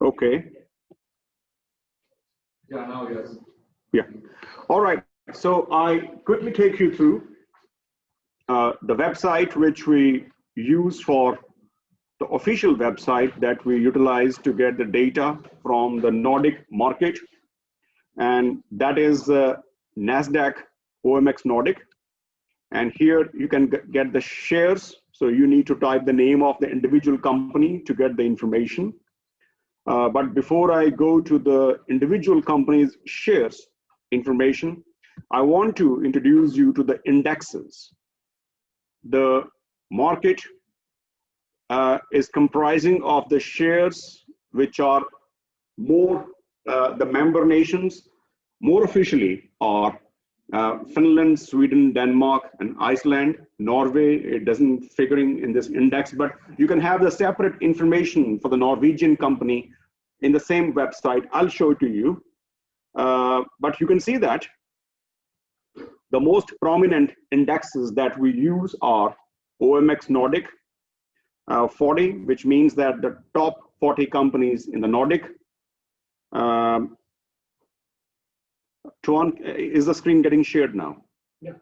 Okay. Yeah, now yes. Yeah. All right. So I quickly take you through the website which we use for the official website that we utilize to get the data from the Nordic market, and that is NASDAQ OMX Nordic. And here you can get the shares. So you need to type the name of the individual company to get the information. But before I go to the individual company's shares information, I want to introduce you to the indexes. The market is comprising of the shares which are more, the member nations more officially are Finland, Sweden, Denmark, and Iceland. Norway, it doesn't figuring in this index, but you can have the separate information for the Norwegian company in the same website. I'll show it to you. But you can see that the most prominent indexes that we use are OMX Nordic 40, which means that the top 40 companies in the Nordic. Tuan, is the screen getting shared now? Yeah.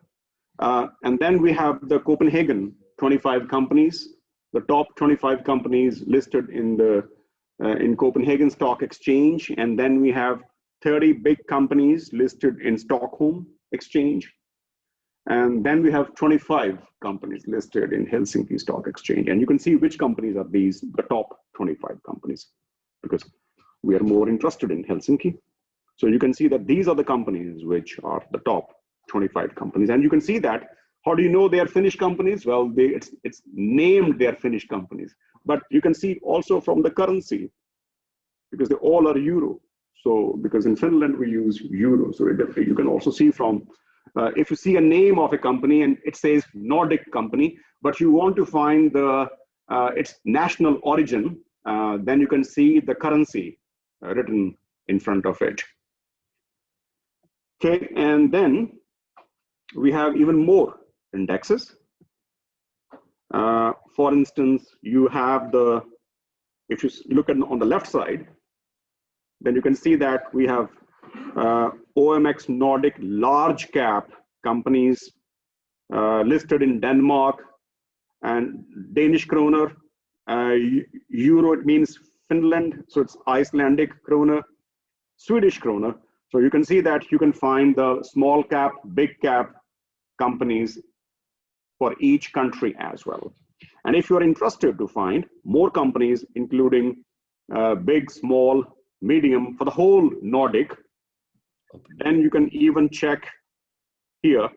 And then we have the Copenhagen 25 companies, the top 25 companies listed in the in Copenhagen Stock Exchange, and then we have 30 big companies listed in Stockholm Exchange, and then we have 25 companies listed in Helsinki Stock Exchange. And you can see which companies are these, the top 25 companies, because we are more interested in Helsinki. So you can see that these are the companies which are the top 25 companies. And you can see that, how do you know they are Finnish companies? Well, it's named they are Finnish companies. But you can see also from the currency, because they all are euro. So because in Finland we use euro. So you can also see from, if you see a name of a company and it says Nordic company, but you want to find the its national origin, then you can see the currency written in front of it. Okay, and then we have even more indexes. For instance, you have the, if you look at on the left side, then you can see that we have OMX Nordic large cap companies listed in Denmark and Danish kroner. Euro, it means Finland, so it's Icelandic kroner, Swedish kroner. So you can see that you can find the small cap, big cap companies for each country as well. And if you're interested to find more companies, including big, small, medium for the whole Nordic, then you can even check here,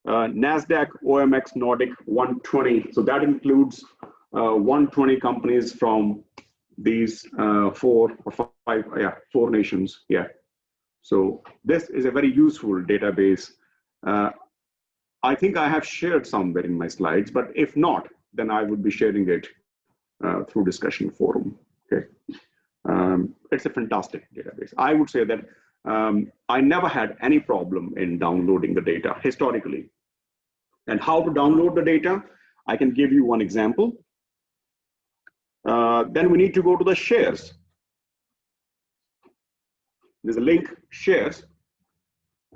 NASDAQ OMX Nordic 120. So that includes 120 companies from these 4 or 5 nations. Yeah. So this is a very useful database. I think I have shared somewhere in my slides, but if not, then I would be sharing it through discussion forum. Okay, it's a fantastic database. I would say that I never had any problem in downloading the data historically. And how to download the data? I can give you one example. Then we need to go to the shares. There's a link, shares.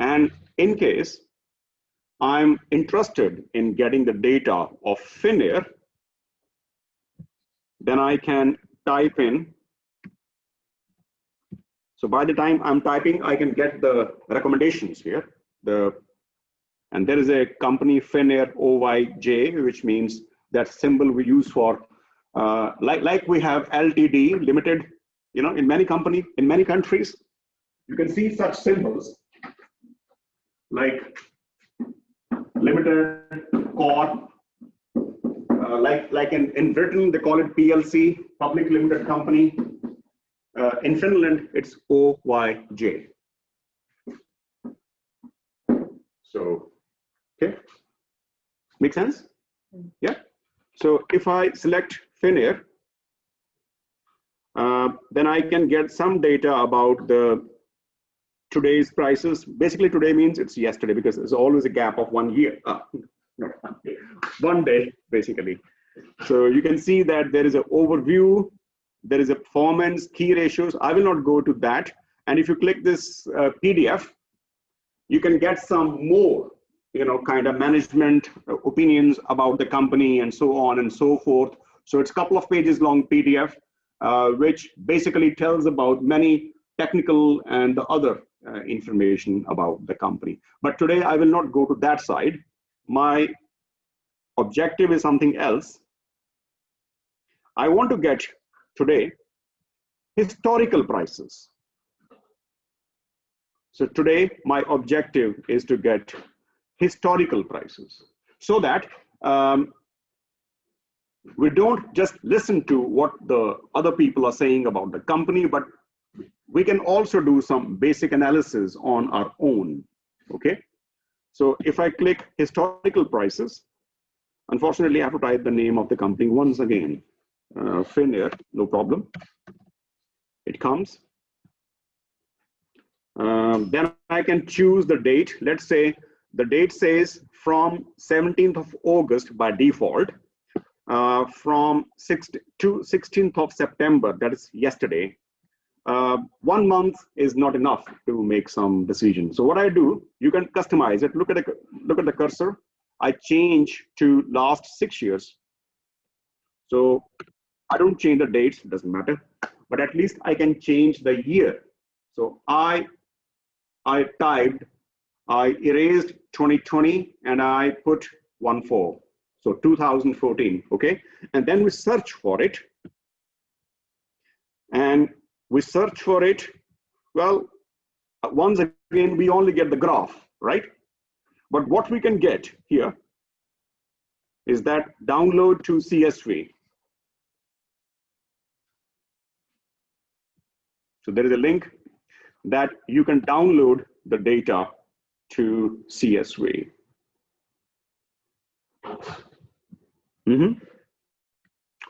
And in case I'm interested in getting the data of Finnair, then I can type in. So by the time I'm typing, I can get the recommendations here. And there is a company Finnair OYJ, which means that symbol we use for, like we have LTD, limited, you know, in many countries, you can see such symbols like limited, corp, like in Britain, they call it PLC, public limited company. In Finland, it's OYJ. So, okay, make sense? Yeah. So if I select Finnair, then I can get some data about the today's prices. Basically, today means it's yesterday because there's always a gap of 1 year. Not 1 day, 1 day, basically. So you can see that there is an overview, there is a performance, key ratios. I will not go to that. And if you click this PDF, you can get some more, kind of management opinions about the company and so on and so forth. So it's a couple of pages long PDF, which basically tells about many technical and the other information about the company. But today I will not go to that side. My objective is something else. I want to get today historical prices. So today my objective is to get historical prices so that we don't just listen to what the other people are saying about the company, but we can also do some basic analysis on our own. Okay. So if I click historical prices, unfortunately I have to type the name of the company once again. Finnair, no problem. It comes. Then I can choose the date. Let's say the date says from 17th of August by default, from 6th to 16th of September, that is yesterday. 1 month is not enough to make some decision. So what I do, you can customize it. Look at the cursor. I change to last 6 years. So I don't change the dates, it doesn't matter, but at least I can change the year. So I erased 2020 and I put 14, so 2014, okay? And then we search for it. And we search for it, well, once again, we only get the graph, right? But what we can get here is that download to CSV. So there is a link that you can download the data to CSV.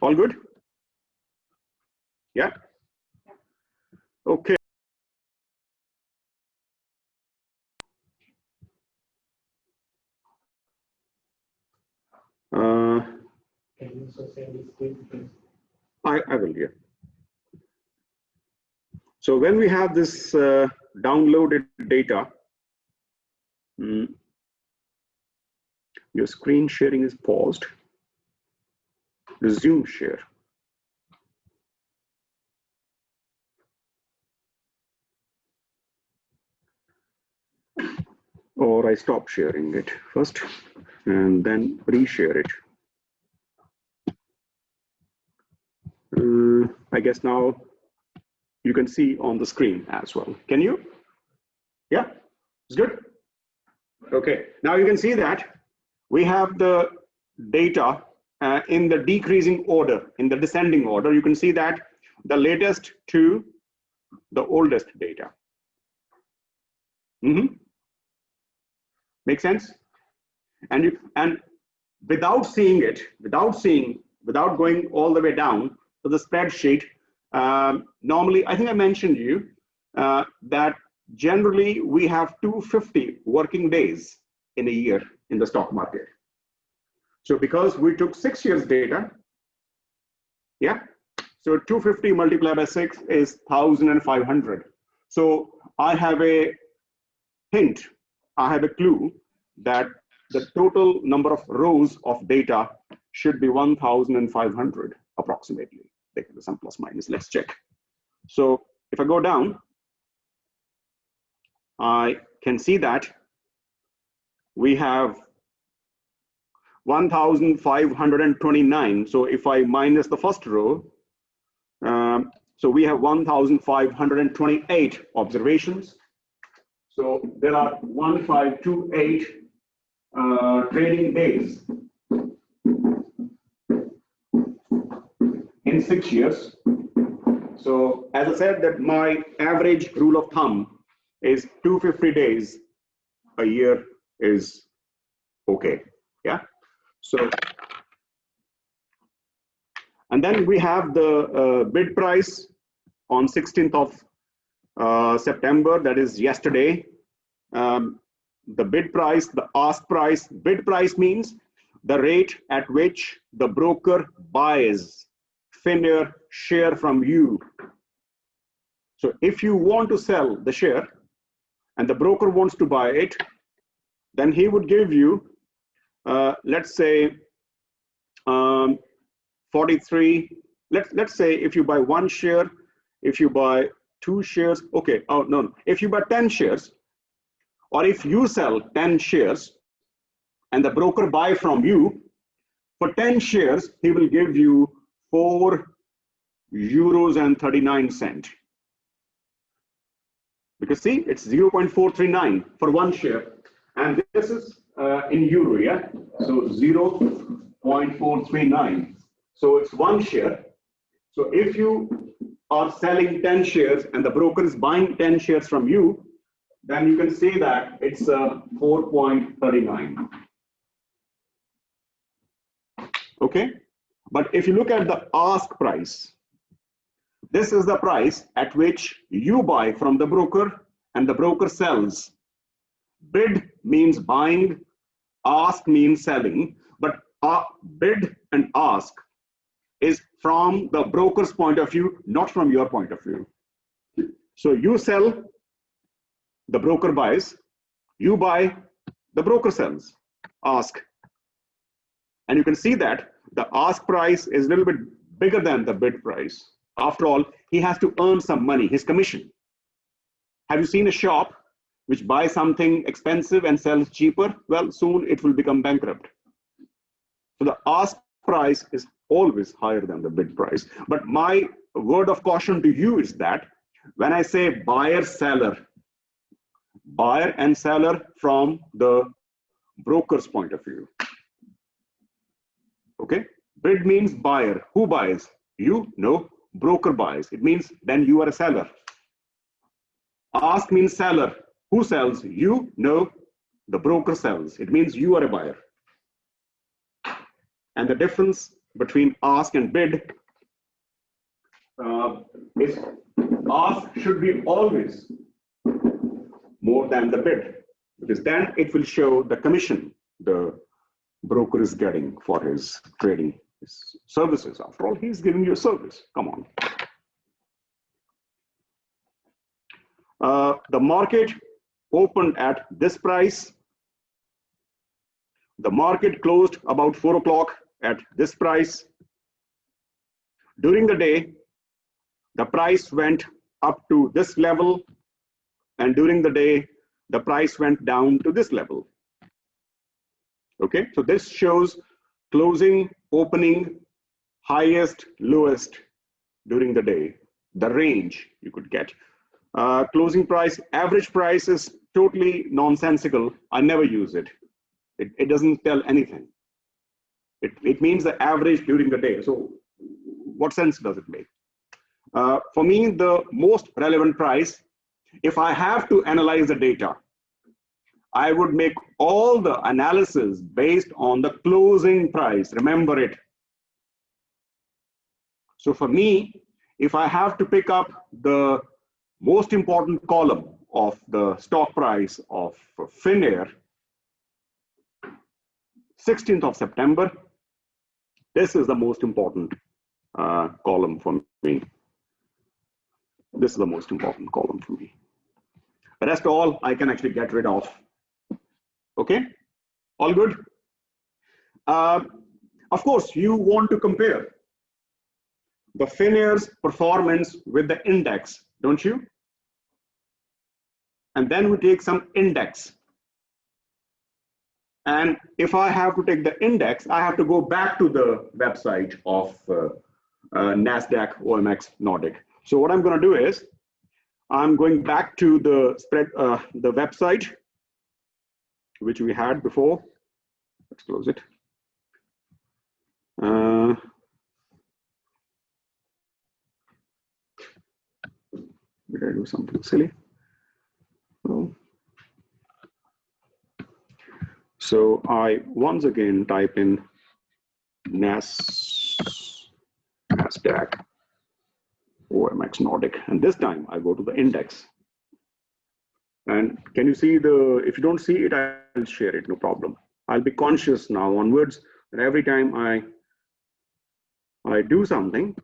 All good? Yeah? Okay. Can you also send this screen? I will, yeah. So when we have this downloaded data, your screen sharing is paused. Resume share. Or I stop sharing it first and then reshare it. I guess now you can see on the screen as well. Can you? Yeah, it's good. Okay, now you can see that we have the data in the decreasing order, in the descending order. You can see that the latest to the oldest data. Make sense? And without seeing it, without going all the way down to the spreadsheet, normally, I think I mentioned you that generally we have 250 working days in a year in the stock market. So because we took 6 years data, yeah, so 250 multiplied by 6 is 1,500. So I have a hint, I have a clue that the total number of rows of data should be 1,500 approximately. There could be some plus minus, let's check. So if I go down, I can see that we have 1,529. So if I minus the first row, so we have 1,528 observations. So there are 1,528 trading days in 6 years. So as I said, that my average rule of thumb is 250 days a year is okay. Yeah. So, and then we have the bid price on 16th of September, that is yesterday. The bid price, the ask price, bid price means the rate at which the broker buys Finnair share from you. So if you want to sell the share and the broker wants to buy it, then he would give you, let's say, 43. Let's say if you buy 1 share, if you buy 2 shares, okay, oh no, if you buy 10 shares, or if you sell 10 shares and the broker buy from you, for 10 shares, he will give you €4.39. Because see, it's 0.439 for 1 share. And this is in euro, yeah? So 0.439. So it's 1 share. So if you are selling 10 shares and the broker is buying 10 shares from you, then you can say that it's 4.39. Okay? But if you look at the ask price, this is the price at which you buy from the broker and the broker sells. Bid means buying, ask means selling, but bid and ask is from the broker's point of view, not from your point of view. So you sell, the broker buys, you buy, the broker sells. Ask. And you can see that the ask price is a little bit bigger than the bid price. After all, he has to earn some money, his commission. Have you seen a shop which buys something expensive and sells cheaper? Well, soon it will become bankrupt. So the ask price is always higher than the bid price. But my word of caution to you is that when I say buyer and seller from the broker's point of view. Okay, bid means buyer. Who buys? You? No, broker buys. It means then you are a seller. Ask means seller. Who sells? You? No, the broker sells. It means you are a buyer. And the difference between ask and bid is ask should be always more than the bid, because then it will show the commission the broker is getting for his trading his services. After all, he's giving you a service. Come on. The market opened at this price. The market closed about 4 o'clock at this price. During the day, the price went up to this level, and during the day, the price went down to this level. Okay, so this shows closing, opening, highest, lowest during the day, the range you could get. Closing price, average price is totally nonsensical. I never use it. It doesn't tell anything. It means the average during the day. So what sense does it make? For me, the most relevant price, if I have to analyze the data, I would make all the analysis based on the closing price. Remember it. So for me, if I have to pick up the most important column of the stock price of Finnair, 16th of September, this is the most important column for me. This is the most important column for me. The rest all I can actually get rid of. Okay, all good? Of course, you want to compare the Finnair's performance with the index, don't you? And then we take some index. And if I have to take the index, I have to go back to the website of NASDAQ OMX Nordic. So what I'm going to do is I'm going back to the the website which we had before. Let's close it. Did I do something silly? No. So I once again type in NASDAQ OMX Nordic, and this time I go to the index. And can you see the, if you don't see it, I'll share it, no problem. I'll be conscious now onwards that every time I do something,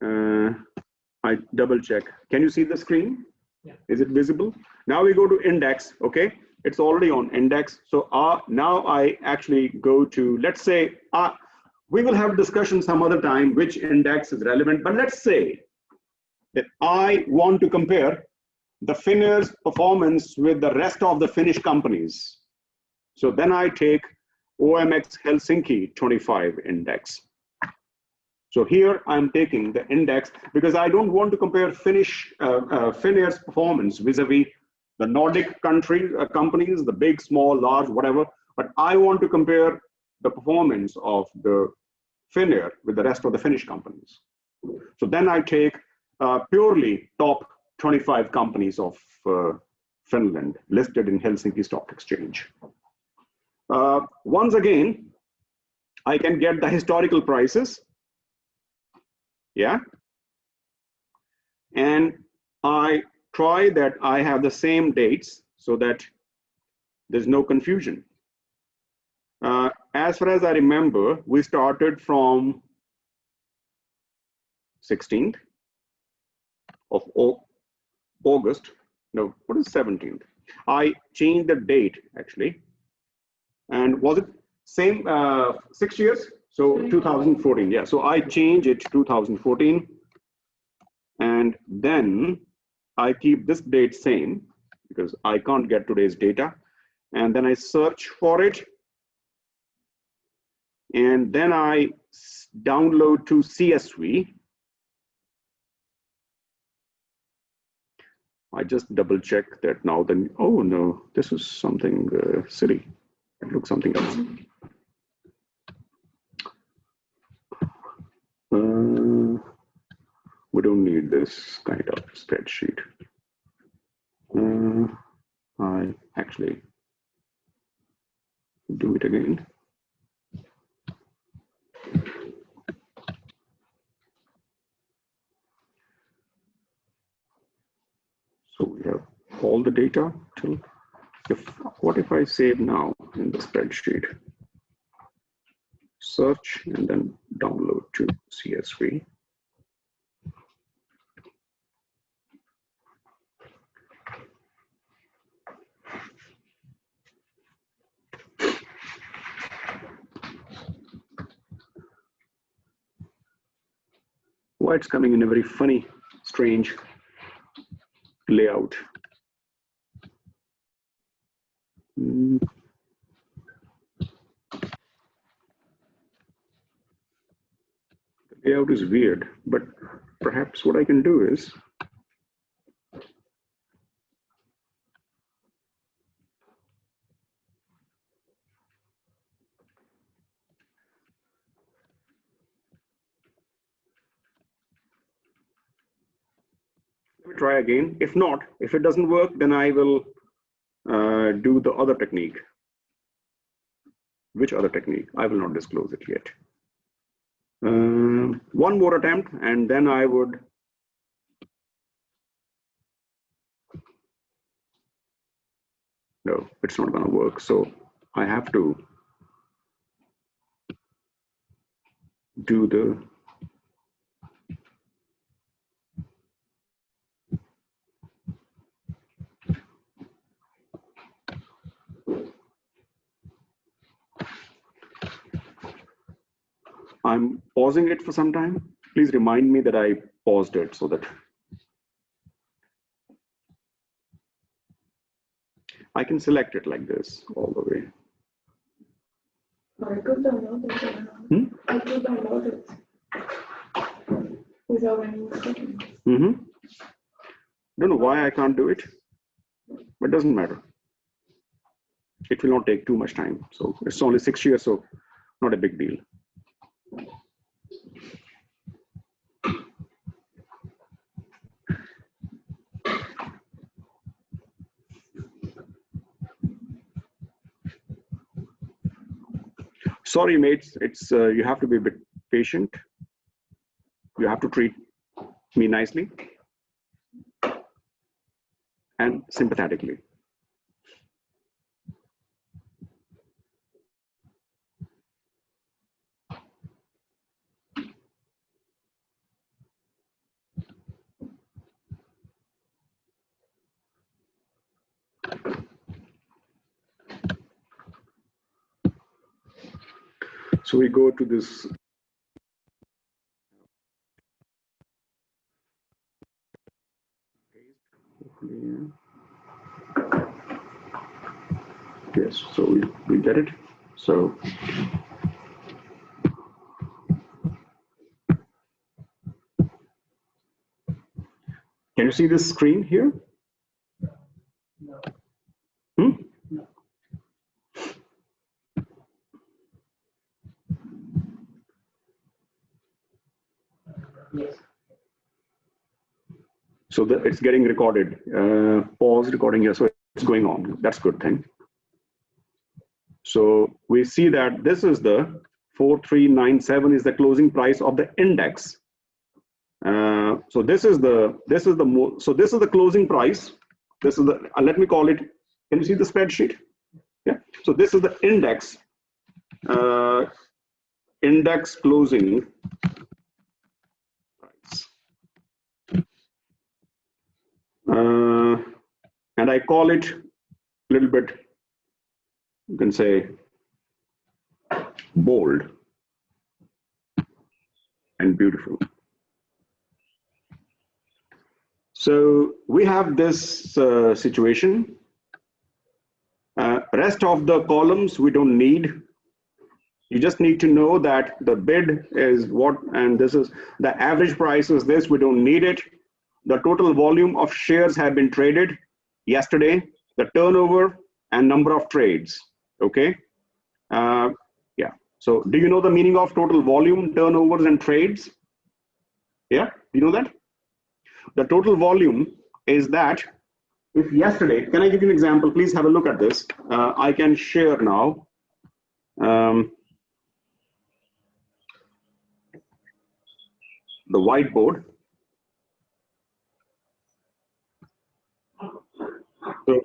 I double check. Can you see the screen? Yeah. Is it visible? Now we go to index, okay? It's already on index. So now I actually go to, let's say, we will have a discussion some other time which index is relevant, but let's say that I want to compare the Finnair's performance with the rest of the Finnish companies. So then I take OMX Helsinki 25 index. So here I'm taking the index because I don't want to compare Finnair's performance vis-a-vis the Nordic companies, the big, small, large, whatever, but I want to compare the performance of the Finnair with the rest of the Finnish companies. So then I take purely top 25 companies of Finland listed in Helsinki Stock Exchange. Once again, I can get the historical prices. Yeah. And I try that I have the same dates so that there's no confusion. As far as I remember, we started from 16th of August. No, what is 17th? I changed the date actually. And was it same 6 years? So 2014, yeah. So I change it to 2014. And then I keep this date same because I can't get today's data. And then I search for it. And then I download to CSV. I just double check that now then, oh no, this is something silly. It looks something else. We don't need this kind of spreadsheet. I actually do it again. So we have all the data till what if I save now in the spreadsheet? Search and then download to CSV. Why it's coming in a very funny, strange layout. The layout is weird, but perhaps what I can do is let me try again. If not, if it doesn't work, then I will do the other technique. Which other technique? I will not disclose it yet. One more attempt, and then I would no, it's not going to work. So I have to do the I'm pausing it for some time. Please remind me that I paused it so that I can select it like this all the way. I could download it. I could download it without any settings. Don't know why I can't do it, but it doesn't matter. It will not take too much time. So it's only 6 years, so not a big deal. Sorry, mates. It's you have to be a bit patient. You have to treat me nicely and sympathetically. So we go to this. Yes, so we get it. So can you see this screen here? No. Hmm? No. Yes. So it's getting recorded. Pause recording here. So it's going on. That's a good thing. So we see that this is the 4397 is the closing price of the index. So this is the closing price. This is the let me call it. Can you see the spreadsheet? Yeah. So this is the index. Index closing price. And I call it a little bit, you can say, bold and beautiful. So we have this situation. Rest of the columns we don't need. You just need to know that the bid is what, and this is the average price is this, we don't need it. The total volume of shares have been traded yesterday, the turnover and number of trades, okay? Yeah, so do you know the meaning of total volume, turnovers and trades? Yeah, you know that? The total volume is that if yesterday, can I give you an example? Please have a look at this. I can share now. The whiteboard. So,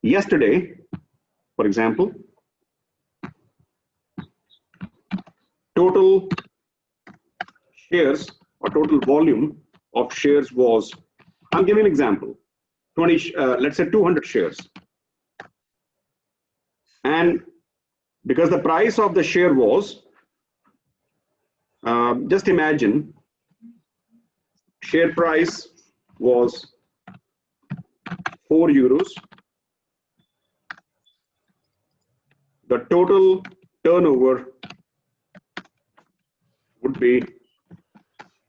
yesterday, for example, total shares or total volume of shares was, I'm giving an example, 20, let's say 200 shares. And because the price of the share was, just imagine, share price was €4. The total turnover would be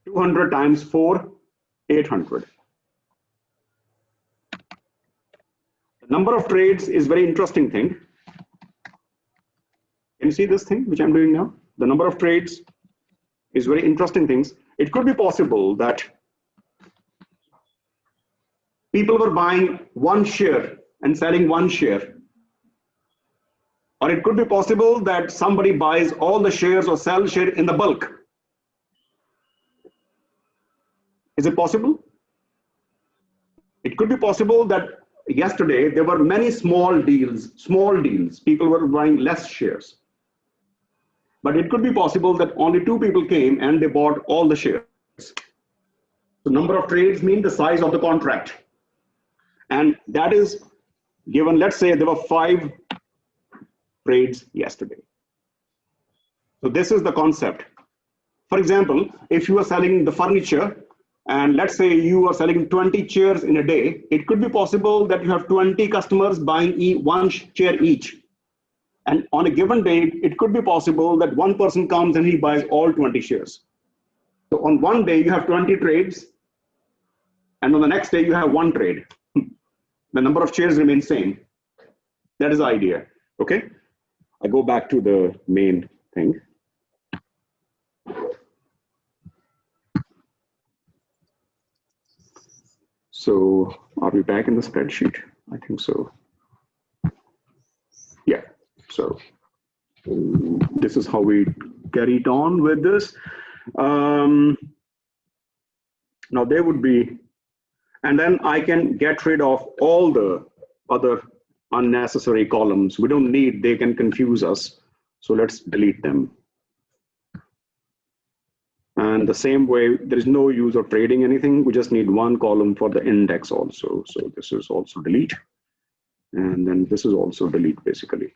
200 times 4, 800. The number of trades is very interesting thing. Can you see this thing which I'm doing now? The number of trades is very interesting things. It could be possible that people were buying one share and selling one share. Or it could be possible that somebody buys all the shares or sells share in the bulk. Is it possible? It could be possible that yesterday there were many small deals. People were buying less shares. But it could be possible that only 2 people came and they bought all the shares. The number of trades mean the size of the contract. And that is given, let's say there were 5 trades yesterday. So this is the concept. For example, if you are selling the furniture, and let's say you are selling 20 chairs in a day, it could be possible that you have 20 customers buying one chair each. And on a given day, it could be possible that one person comes and he buys all 20 shares. So on one day, you have 20 trades, and on the next day, you have 1 trade. The number of shares remains same. That is the idea, okay? I go back to the main thing. So are we back in the spreadsheet? I think so. Yeah, so this is how we carried on with this. Now there would be, and then I can get rid of all the other unnecessary columns. We don't need, they can confuse us. So let's delete them. And the same way, there is no use of trading anything. We just need one column for the index also. So this is also delete. And then this is also delete basically.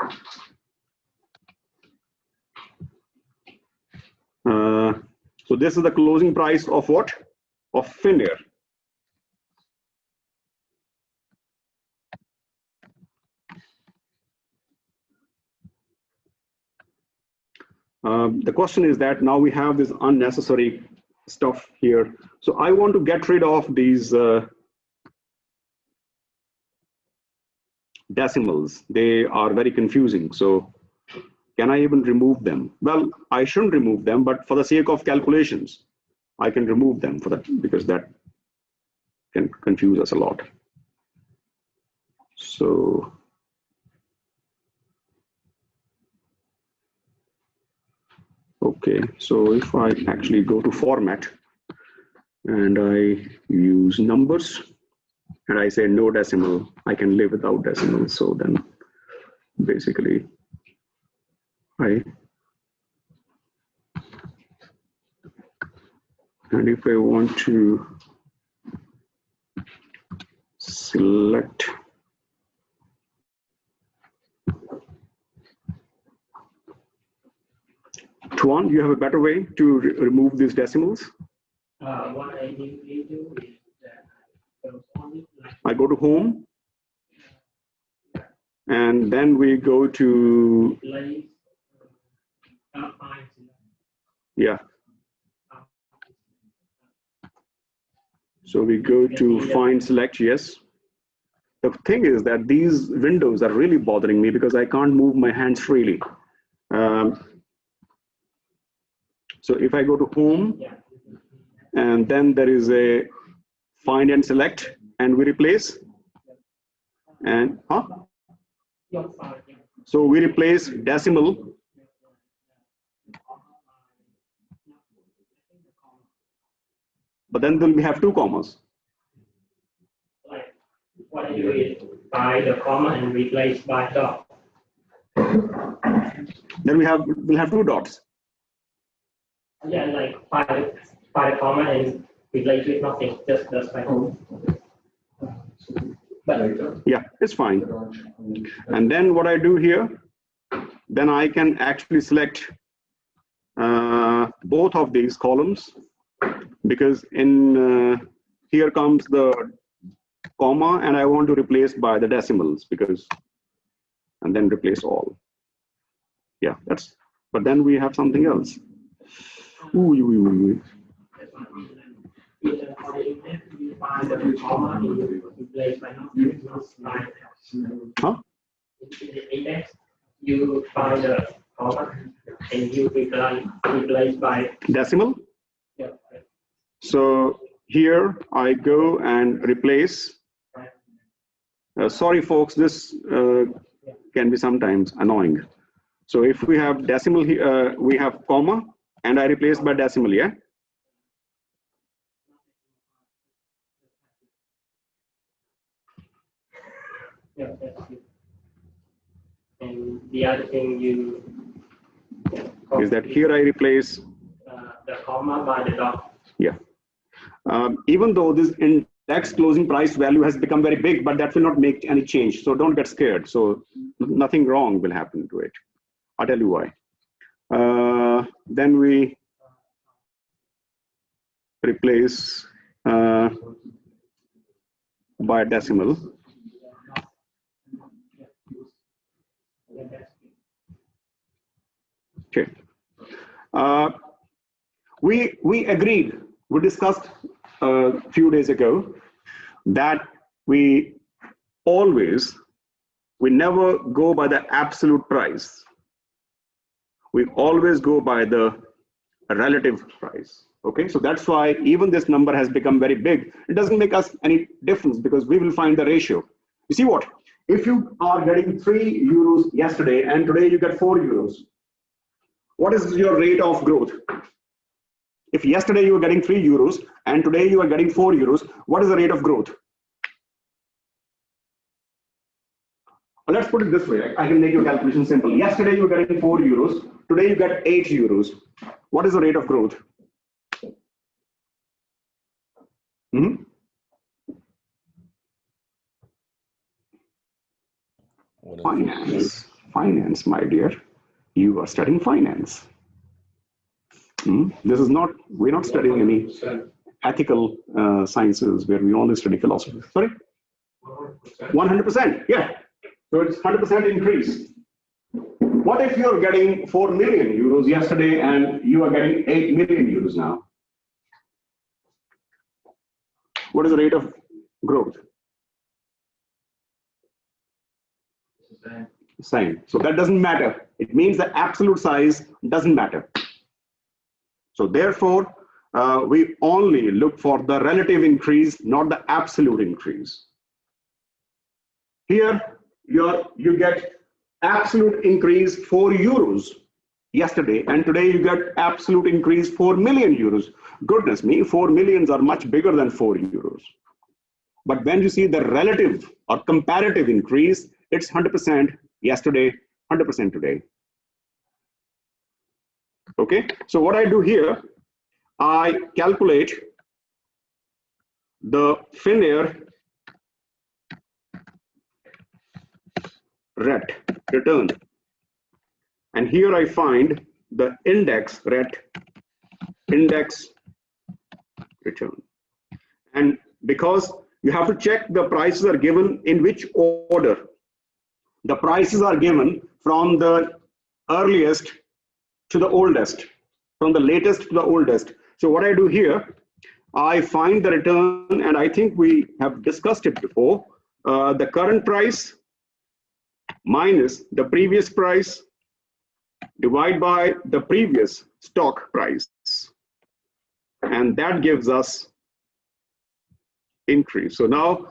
So this is the closing price of what? Of Finnair. The question is that now we have this unnecessary stuff here. So I want to get rid of these decimals. They are very confusing. So can I even remove them? Well, I shouldn't remove them, but for the sake of calculations, I can remove them for that because that can confuse us a lot. So okay, so if I actually go to format and I use numbers and I say no decimal, I can live without decimals. So then basically and if I want to select Tuan, do you have a better way to remove these decimals? What I usually do is that I go to home and then we go to place, yeah. So we go to find select, yes. The thing is that these windows are really bothering me because I can't move my hands freely. So if I go to home and then there is a find and select and we replace and so we replace decimal. But then we have two commas. Like what I do is by the comma and replace by dot. Then we'll have two dots. Yeah, like by the comma and replace with nothing, just by comma. But yeah, it's fine. And then what I do here, then I can actually select both of these columns because in here comes the comma and I want to replace by the decimals because and then replace all. Yeah, that's but then we have something else. Ooh. you find the comma and you replace by nothing, Huh? In the index, you find the comma and you replace by Decimal? yeah. So here I go and replace. Sorry, folks, this can be sometimes annoying. So if we have decimal here, we have comma, and I replace by decimal, yeah? Yeah, that's it. And the other thing you Is that here I replace the comma by the dot. yeah. Even though this index closing price value has become very big, but that will not make any change. So don't get scared. So nothing wrong will happen to it. I'll tell you why. Then we replace by decimal. Okay. We agreed, we discussed a few days ago that we never go by the absolute price. We always go by the relative price. Okay, so that's why even this number has become very big. It doesn't make us any difference because we will find the ratio. You see what? If you are getting 3 euros yesterday and today you get 4 euros, what is your rate of growth? If yesterday you were getting 3 euros and today you are getting 4 euros, what is the rate of growth? Let's put it this way. I can make your calculation simple. Yesterday you were getting 4 euros. Today you get 8 euros. What is the rate of growth? Finance, my dear. You are studying finance. This is not, we're not studying any ethical sciences where we only study philosophy. Sorry? 100%, yeah. So it's 100% increase. What if you're getting 4 million euros yesterday and you are getting 8 million euros now? What is the rate of growth? Same. So that doesn't matter. It means the absolute size doesn't matter. So therefore, we only look for the relative increase, not the absolute increase. Here, you get absolute increase 4 euros yesterday, and today you get absolute increase 4 million euros. Goodness me, 4 millions are much bigger than 4 euros. But when you see the relative or comparative increase, it's 100% yesterday, 100% today. Okay, so what I do here, I calculate the Finnair return, and here I find the index return. And because you have to check the prices are given in which order. The prices are given from the earliest to the oldest, from the latest to the oldest. So what I do here, I find the return, and I think we have discussed it before, the current price minus the previous price divided by the previous stock price. And that gives us increase. So now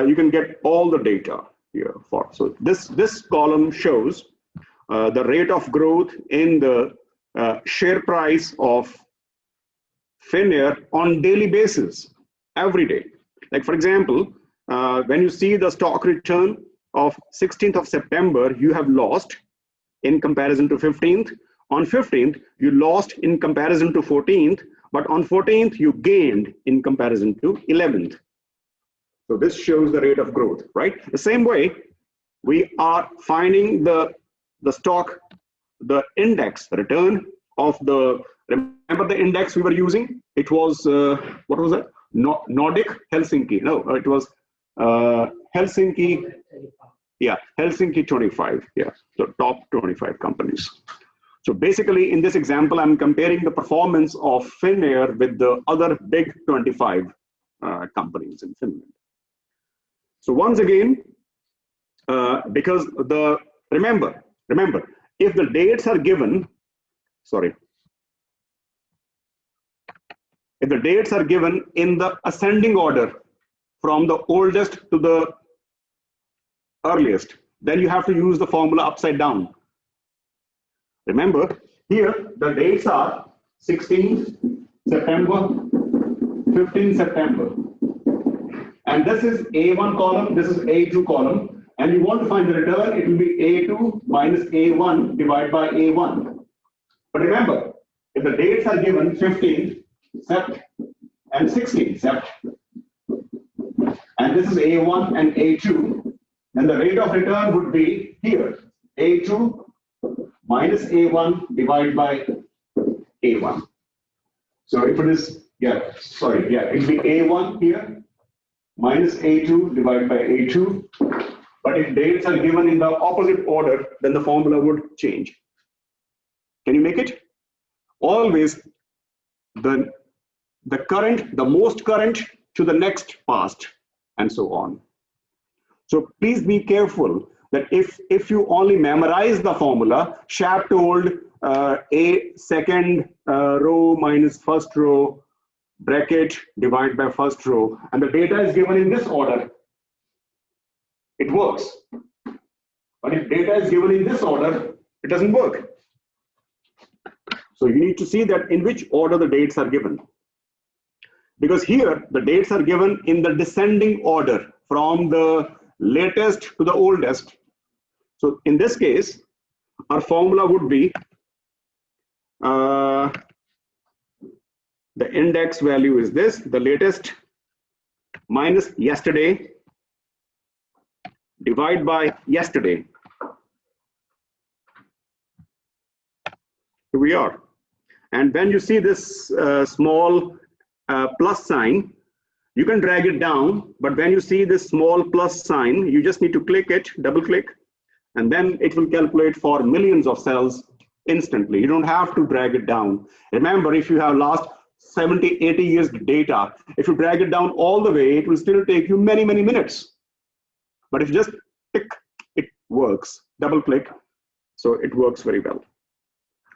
you can get all the data here. So this column shows the rate of growth in the share price of Finnair on daily basis, every day. Like for example, when you see the stock return of 16th of September, you have lost in comparison to 15th. On 15th, you lost in comparison to 14th, but on 14th, you gained in comparison to 11th. So this shows the rate of growth, right? The same way, we are finding the stock, the index return of the, remember the index we were using? It was, what was it? Nordic Helsinki. No, it was Helsinki. Yeah, Helsinki 25. Yeah, so top 25 companies. So basically, in this example, I'm comparing the performance of Finnair with the other big 25 companies in Finland. So once again, because remember, if the dates are given, if the dates are given in the ascending order from the oldest to the earliest, then you have to use the formula upside down. Remember, here the dates are 16th September, 15th September. And this is A1 column, this is A2 column. And you want to find the return, it will be A2 minus A1 divided by A1. But remember, if the dates are given 15th Sept and 16th Sept, and this is A1 and A2, then the rate of return would be here, A2 minus A1 divided by A1. So if it is, it will be A1 here, minus A2 divided by A2. But if dates are given in the opposite order, then the formula would change. Can you make it? Always the most current to the next past, and so on. So please be careful that if you only memorize the formula, Sharp told a second row minus first row bracket divided by first row, and the data is given in this order, it works. But if data is given in this order, it doesn't work. So you need to see that in which order the dates are given. Because here, the dates are given in the descending order from the latest to the oldest. So in this case, our formula would be the index value is this, the latest minus yesterday, divide by yesterday. Here we are. And when you see this small plus sign, you can drag it down, but when you see this small plus sign, you just need to click it, double click, and then it will calculate for millions of cells instantly. You don't have to drag it down. Remember, if you have last 70, 80 years data, if you drag it down all the way, it will still take you many, many minutes. But if you just click, it works. Double click, so it works very well.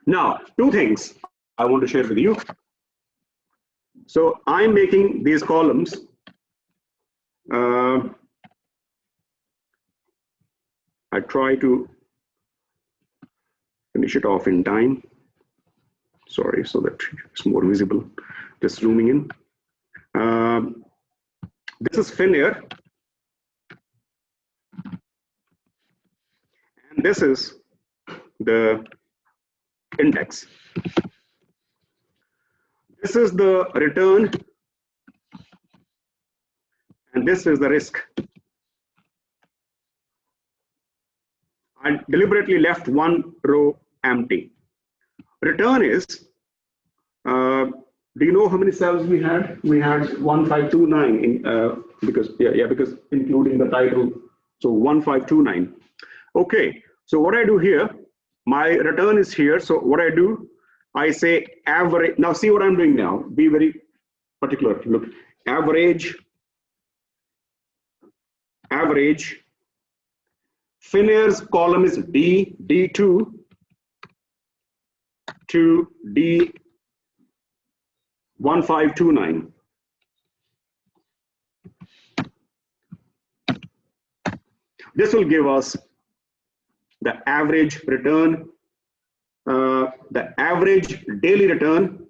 Now, two things I want to share with you. So I'm making these columns. I try to finish it off in time. Sorry, so that it's more visible. Just zooming in. This is Finnair. And this is the index. This is the return, and this is the risk. I deliberately left one row empty. Return is, do you know how many cells we had? We had 1529 in, because including the title, so 1529. Okay, so what I do here, my return is here. So what I do, I say average. Now see what I'm doing now. Be very particular. Look, average. Finnair's column is D2 to D1529. This will give us the average return, the average daily return.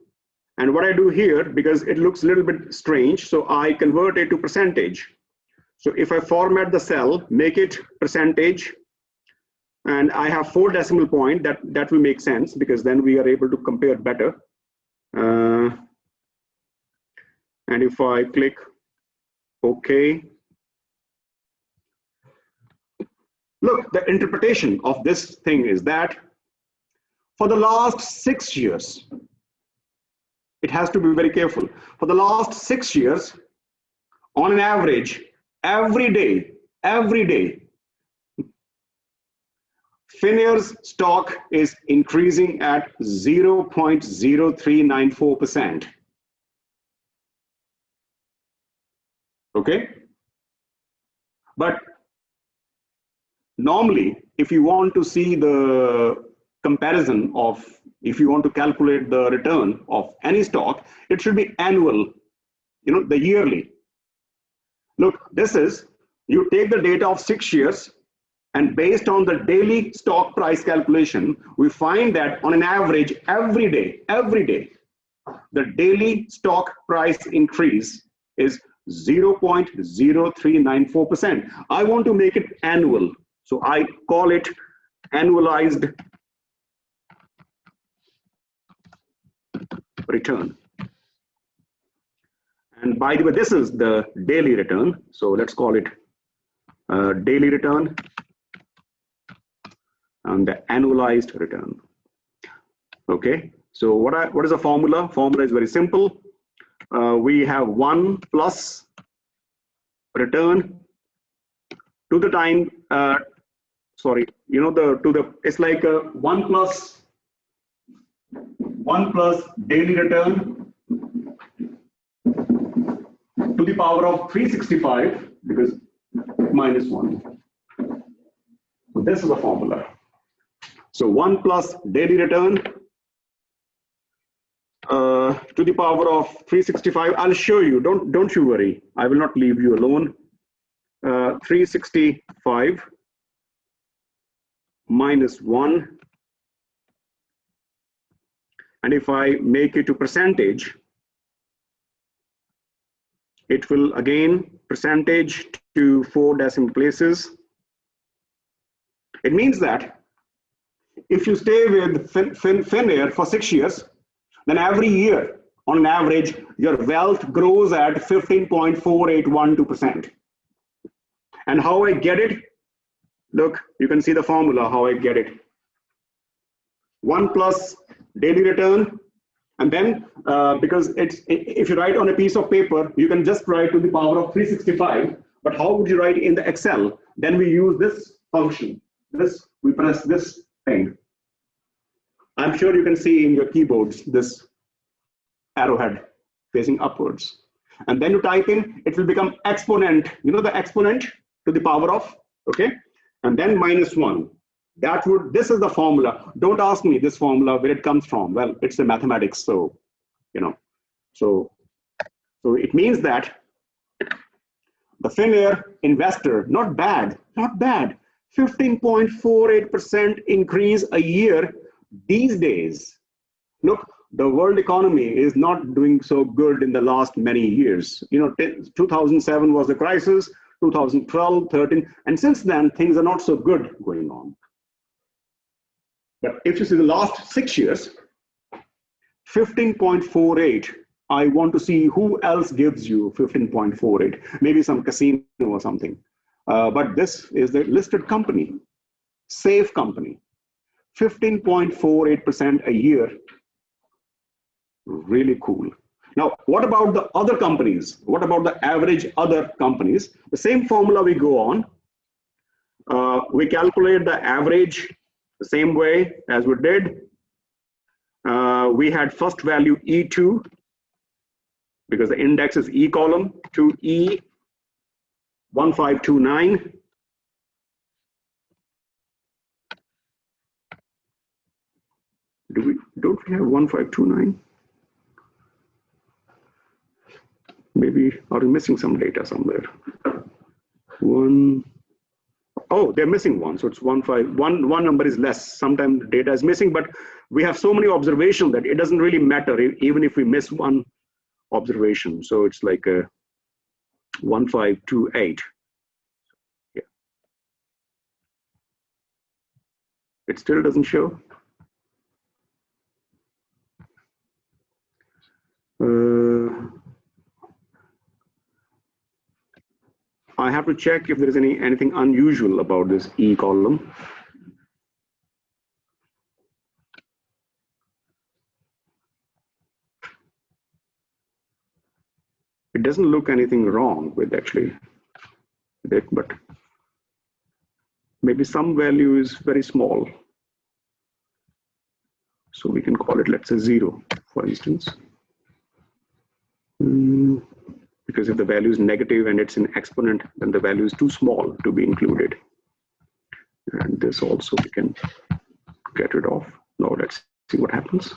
And what I do here, because it looks a little bit strange, so I convert it to percentage. So if I format the cell, make it percentage, and I have 4 decimal point, that will make sense, because then we are able to compare better. And if I click OK, look, the interpretation of this thing is that for the last 6 years, it has to be very careful. For the last 6 years, on an average, every day, Finnair's stock is increasing at 0.0394%. Okay? But normally, if you want to see the comparison of, if you want to calculate the return of any stock, it should be annual, the yearly. Look, this is, you take the data of 6 years, and based on the daily stock price calculation, we find that on an average, every day, the daily stock price increase is 0.0394%. I want to make it annual, so I call it annualized return. And by the way, this is the daily return, so let's call it daily return and the annualized return. Okay, so what is the formula? Formula is very simple. We have 1 plus return to the time, it's like 1 plus daily return to the power of 365, because minus 1. So this is the formula. So 1 plus daily return to the power of 365. I'll show you. Don't you worry. I will not leave you alone. 365 minus 1. And if I make it to percentage, it will again percentage to 4 decimal places. It means that if you stay with Finnair for 6 years, then every year, on an average, your wealth grows at 15.4812%. And how I get it? Look, you can see the formula, how I get it. 1 plus daily return, and then because if you write on a piece of paper, you can just write to the power of 365. But how would you write in the Excel? Then we use this function. We press this thing. I'm sure you can see in your keyboards this arrowhead facing upwards. And then you type in, it will become exponent. You know the exponent to the power of, okay? And then -1. This is the formula. Don't ask me this formula where it comes from. Well, it's the mathematics, so, you know. So it means that the Finnair investor, not bad, 15.48% increase a year these days. Look, the world economy is not doing so good in the last many years. You know, 2007 was the crisis, 2012, 13, and since then, things are not so good going on. But if you see the last 6 years, 15.48, I want to see who else gives you 15.48, maybe some casino or something. But this is the listed company, safe company, 15.48% a year. Really cool. Now, what about the other companies? What about the average other companies? The same formula we go on. We calculate the average the same way as we did. We had first value E2, because the index is E column, to E1529. Don't we have 1529? Maybe are we missing some data somewhere? Oh, they're missing one, so it's 15. One number is less. Sometimes data is missing, but we have so many observations that it doesn't really matter even if we miss one observation. So it's like a 1528. Yeah. It still doesn't show. I have to check if there is anything unusual about this E column. It doesn't look anything wrong with actually it, but maybe some value is very small. So we can call it, let's say 0, for instance. Because if the value is negative and it's an exponent, then the value is too small to be included. And this also we can get rid of. Now let's see what happens.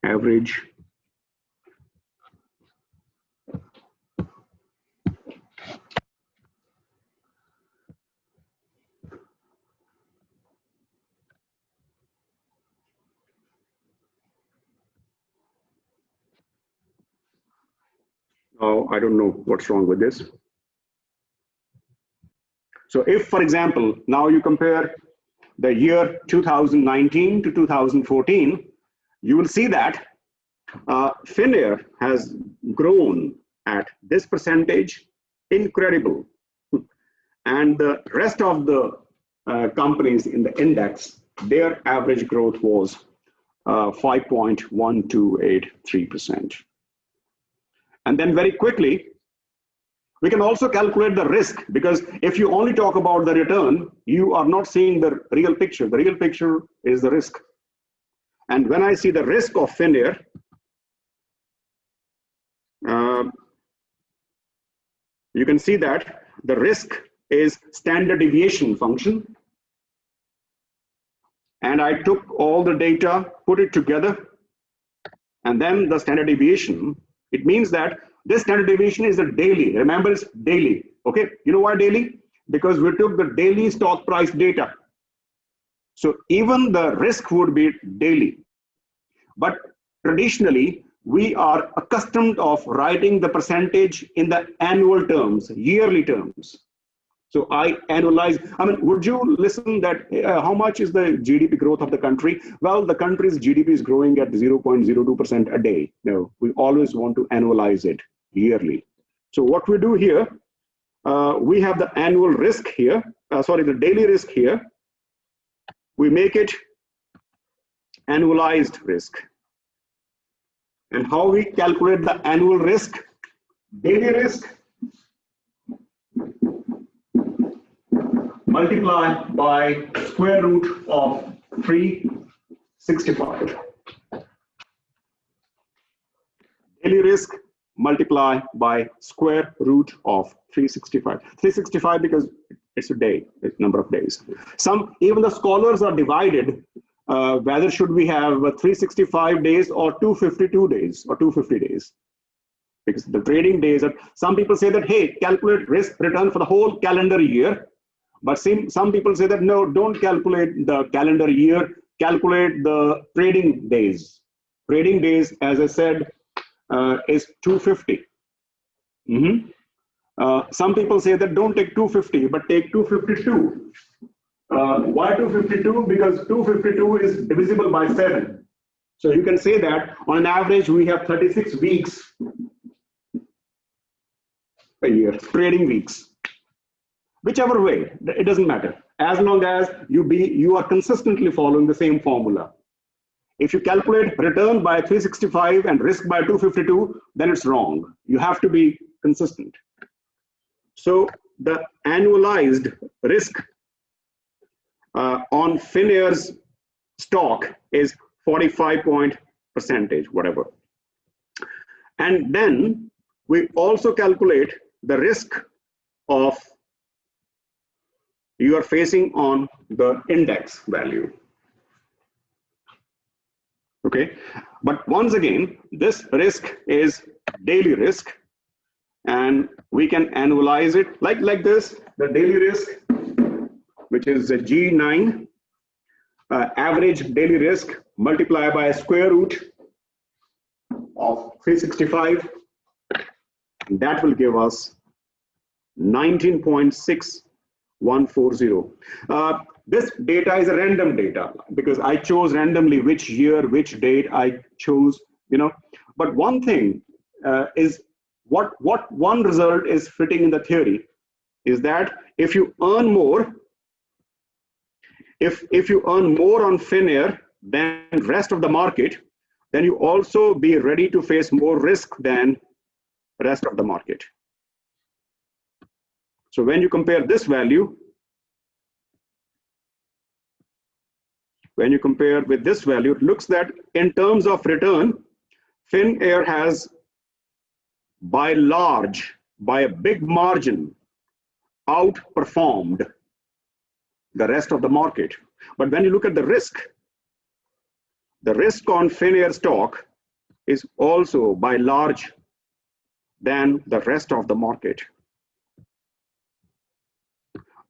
Average. Oh, I don't know what's wrong with this. So if, for example, now you compare the year 2019 to 2014, you will see that Finnair has grown at this percentage, incredible. And the rest of the companies in the index, their average growth was 5.1283%. And then very quickly, we can also calculate the risk, because if you only talk about the return, you are not seeing the real picture. The real picture is the risk. And when I see the risk of Finnair, you can see that the risk is standard deviation function. And I took all the data, put it together, and then the standard deviation. It means that this standard deviation is a daily. Remember, it's daily. Okay, you know why daily? Because we took the daily stock price data. So even the risk would be daily. But traditionally, we are accustomed of writing the percentage in the annual terms, yearly terms. So I annualize. I mean, would you listen that how much is the GDP growth of the country? Well, the country's GDP is growing at 0.02% a day. No, we always want to annualize it yearly. So what we do here, we have the annual risk here, the daily risk here, we make it annualized risk. And how we calculate the annual risk? Daily risk multiply by square root of 365. Daily risk multiply by square root of 365. 365 because it's a day, it's number of days. Even the scholars are divided whether should we have 365 days or 252 days or 250 days. Because the trading days are, some people say that, hey, calculate risk return for the whole calendar year. But some people say that, no, don't calculate the calendar year, calculate the trading days. Trading days, as I said, is 250. Some people say that don't take 250, but take 252. Why 252? Because 252 is divisible by 7. So you can say that on an average, we have 36 weeks a year, trading weeks. Whichever way, it doesn't matter. As long as you are consistently following the same formula. If you calculate return by 365 and risk by 252, then it's wrong. You have to be consistent. So the annualized risk on Finnair's stock is 45 percentage, whatever. And then we also calculate the risk of you are facing on the index value. Okay, but once again, this risk is daily risk, and we can annualize it like this. The daily risk, which is a G9, average daily risk multiplied by square root of 365. That will give us 19.6140. This data is a random data because I chose randomly which year, which date I chose, But one thing is what one result is fitting in the theory is that if you earn more, if you earn more on Finnair than rest of the market, then you also be ready to face more risk than rest of the market. So when you compare this value, with this value, it looks that in terms of return, Finnair has by a big margin, outperformed the rest of the market. But when you look at the risk on Finnair stock is also by large than the rest of the market.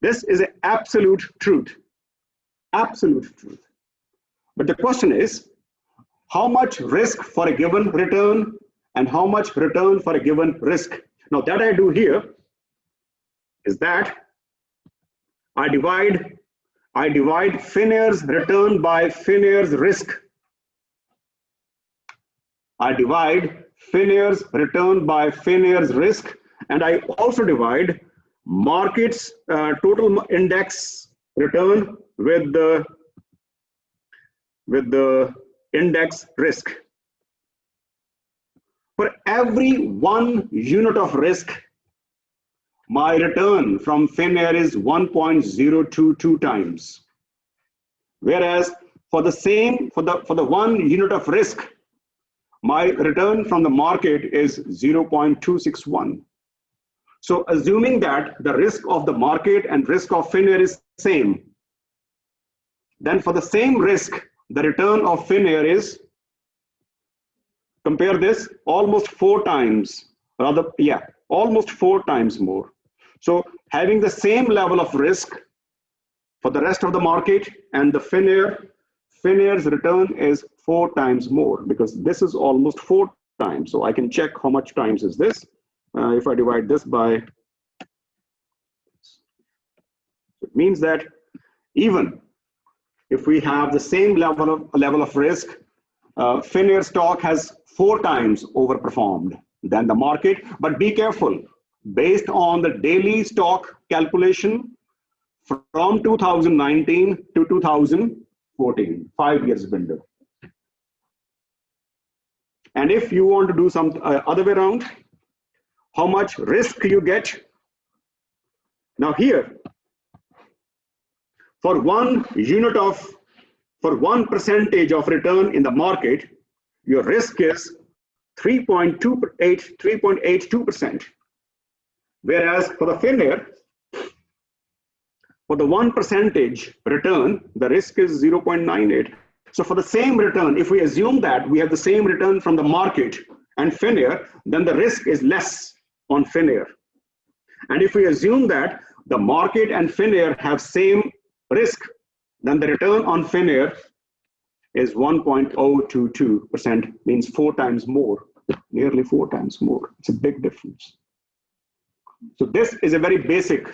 This is an absolute truth. Absolute truth. But the question is, how much risk for a given return and how much return for a given risk? Now, that I do here is that I divide Finnair's return by Finnair's risk. I divide Finnair's return by Finnair's risk, and I also divide market's total index return with the index risk. For every 1 unit of risk, my return from Finnair is 1.022 times. Whereas for the 1 unit of risk, my return from the market is 0.261. So assuming that the risk of the market and risk of Finnair is same, then for the same risk, the return of Finnair is, compare this, almost 4 times, almost 4 times more. So having the same level of risk for the rest of the market and the Finnair's return is 4 times more because this is almost 4 times. So I can check how much times is this. If I divide this by, it means that even if we have the same level of risk, Finnair stock has 4 times overperformed than the market. But be careful, based on the daily stock calculation, from 2019 to 2014, 5 years window. And if you want to do some other way around, how much risk you get. Now here, for 1 percentage of return in the market, your risk is 3.82%. Whereas for the Finnair, for the 1 percentage return, the risk is 0.98. So for the same return, if we assume that we have the same return from the market and Finnair, then the risk is less on Finnair. And if we assume that the market and Finnair have same risk, then the return on Finnair is 1.022%, means 4 times more, nearly 4 times more. It's a big difference. So this is a very basic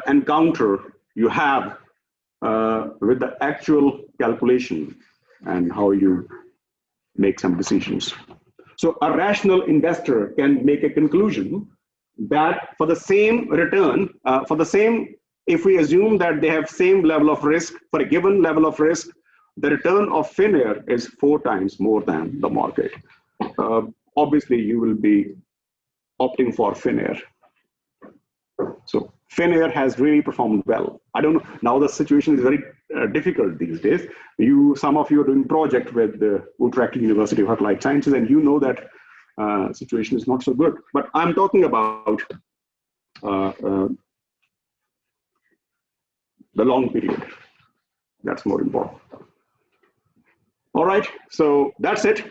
encounter you have with the actual calculation and how you make some decisions. So a rational investor can make a conclusion that for the same return, if we assume that they have same level of risk, for a given level of risk, the return of Finnair is 4 times more than the market. Obviously, you will be opting for Finnair. So Finnair has really performed well. I don't know, now the situation is very difficult these days. Some of you are doing project with the Utrecht University of Applied Sciences, and you know that situation is not so good. But I'm talking about the long period. That's more important. All right, so that's it.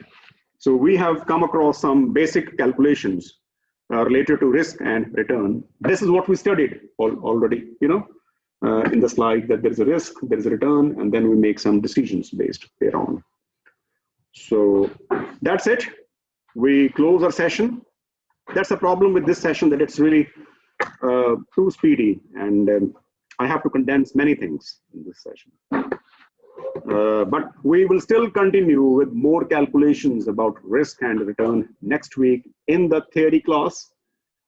So we have come across some basic calculations related to risk and return. This is what we studied already, in the slide, that there's a risk, there's a return, and then we make some decisions based thereon. So that's it. We close our session. That's the problem with this session, that it's really too speedy, and I have to condense many things in this session. But we will still continue with more calculations about risk and return next week in the theory class,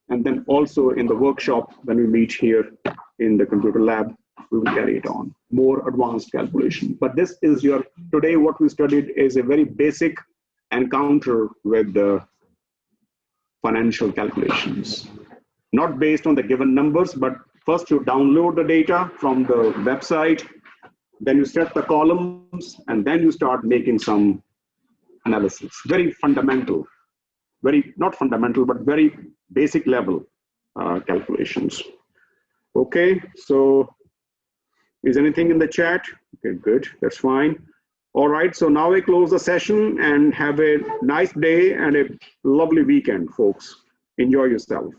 and then also in the workshop when we meet here in the computer lab, we will carry it on, more advanced calculation. But this is today what we studied is a very basic encounter with the financial calculations, not based on the given numbers, but first you download the data from the website, then you set the columns, and then you start making some analysis. Very fundamental, not fundamental, but very basic level calculations. Okay, so is anything in the chat? Okay, good, that's fine. All right, so now I close the session, and have a nice day and a lovely weekend, folks. Enjoy yourself.